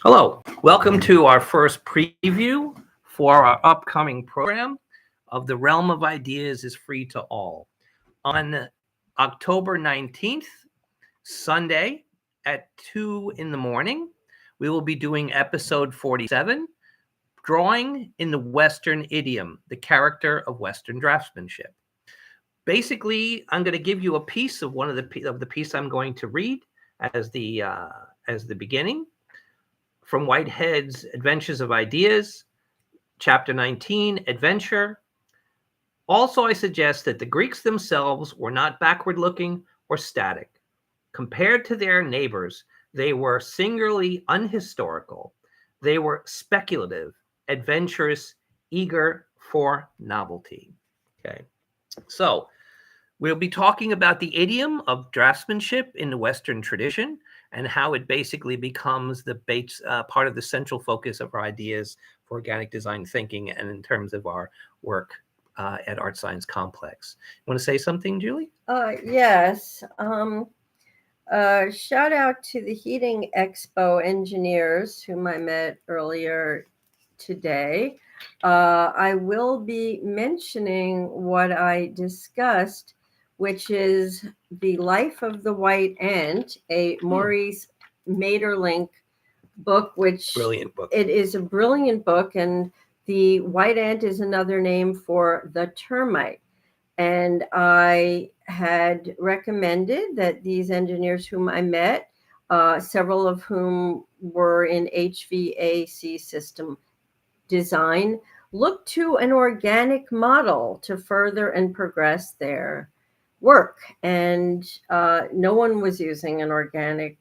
Hello, welcome to our first preview for our upcoming program of The Realm of Ideas is Free to All. On October 19th, Sunday at 2 in the morning, we will be doing episode 47, Drawing in the Western Idiom, the Character of Western Draftsmanship. Basically, I'm going to give you a piece of the piece I'm going to read as the beginning. From Whitehead's Adventures of Ideas, Chapter 19, Adventure. Also, I suggest that the Greeks themselves were not backward-looking or static. Compared to their neighbors, they were singularly unhistorical. They were speculative, adventurous, eager for novelty. Okay, so we'll be talking about the idiom of draftsmanship in the Western tradition and how it basically becomes the base, part of the central focus of our ideas for organic design thinking and in terms of our work at Art Science Complex. You want to say something, Julie? Yes. Shout out to the Heating Expo engineers whom I met earlier today. I will be mentioning what I discussed, which is The Life of the White Ant, a Maurice Maeterlinck book, which Brilliant book. It is a brilliant book, and the white ant is another name for the termite. And I had recommended that these engineers whom I met, several of whom were in HVAC system design, look to an organic model to further and progress their work. And no one was using an organic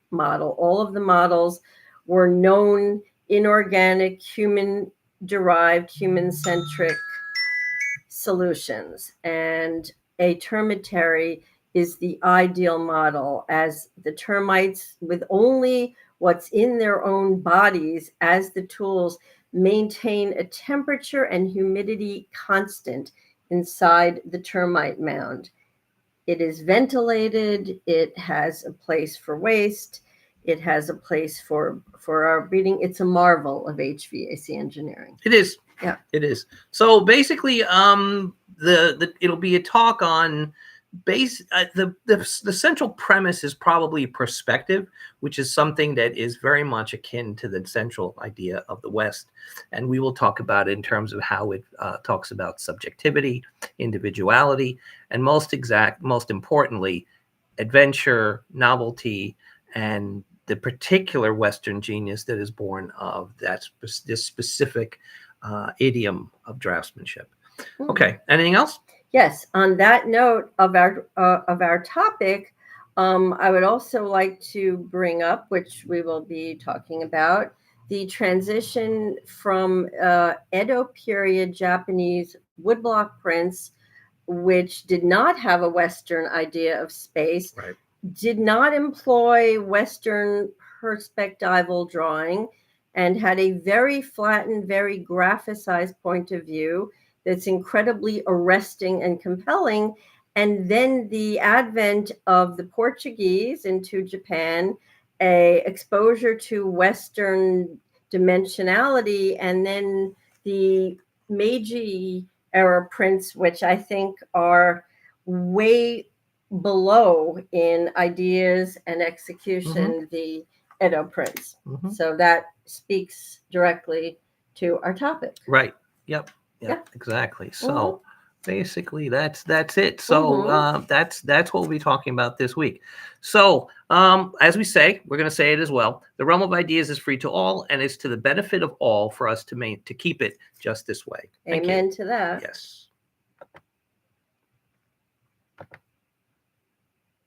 model. All of the models were known inorganic, human-derived, human-centric solutions. And a termitary is the ideal model, as the termites, with only what's in their own bodies as the tools, maintain a temperature and humidity constant inside the termite mound. It is ventilated. It has a place for waste. It has a place for our breeding. It's a marvel of HVAC engineering. It is. Yeah, it is. So basically, it'll be a talk on the central premise is probably perspective, which is something that is very much akin to the central idea of the West, and we will talk about it in terms of how it talks about subjectivity, individuality, and most importantly, adventure, novelty, and the particular Western genius that is born of this specific idiom of draftsmanship. Okay, anything else? Yes. On that note of our topic, I would also like to bring up, which we will be talking about, the transition from Edo period Japanese woodblock prints, which did not have a Western idea of space, right, did not employ Western perspectival drawing, and had a very flattened, very graphicized point of view that's incredibly arresting and compelling. And then the advent of the Portuguese into Japan, a exposure to Western dimensionality, and then the Meiji era prints, which I think are way below in ideas and execution, the Edo prints. So that speaks directly to our topic. Right. Yep. Yeah, exactly. So basically that's it. So that's what we'll be talking about this week. So as we say, we're going to say it as well. The realm of ideas is free to all, and it's to the benefit of all for us to keep it just this way. Amen to that. Yes.